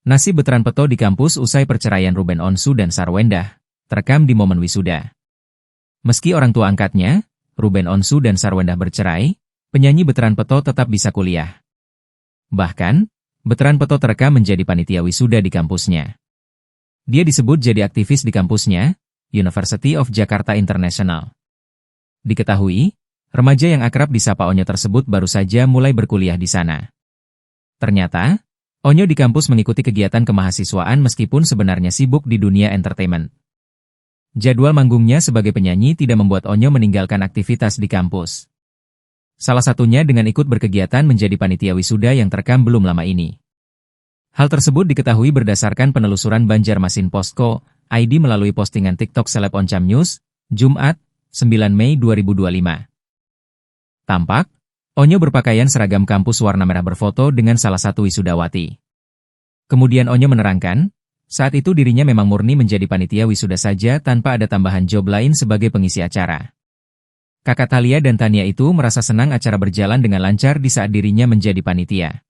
Nasib Betran Peto di kampus usai perceraian Ruben Onsu dan Sarwendah, terekam di momen wisuda. Meski orang tua angkatnya, Ruben Onsu dan Sarwendah bercerai, penyanyi Betran Peto tetap bisa kuliah. Bahkan, Betran Peto terekam menjadi panitia wisuda di kampusnya. Dia disebut jadi aktivis di kampusnya, University of Jakarta International. Diketahui, remaja yang akrab disapa Onyo tersebut baru saja mulai berkuliah di sana. Ternyata, Onyo di kampus mengikuti kegiatan kemahasiswaan meskipun sebenarnya sibuk di dunia entertainment. Jadwal manggungnya sebagai penyanyi tidak membuat Onyo meninggalkan aktivitas di kampus. Salah satunya dengan ikut berkegiatan menjadi panitia wisuda yang terekam belum lama ini. Hal tersebut diketahui berdasarkan penelusuran Banjarmasin Posko ID melalui postingan TikTok Seleb Oncam News, Jumat, 9 Mei 2025. Tampak, Onyo berpakaian seragam kampus warna merah berfoto dengan salah satu wisudawati. Kemudian Onyo menerangkan, saat itu dirinya memang murni menjadi panitia wisuda saja tanpa ada tambahan job lain sebagai pengisi acara. Kakak Thalia dan Tania itu merasa senang acara berjalan dengan lancar di saat dirinya menjadi panitia.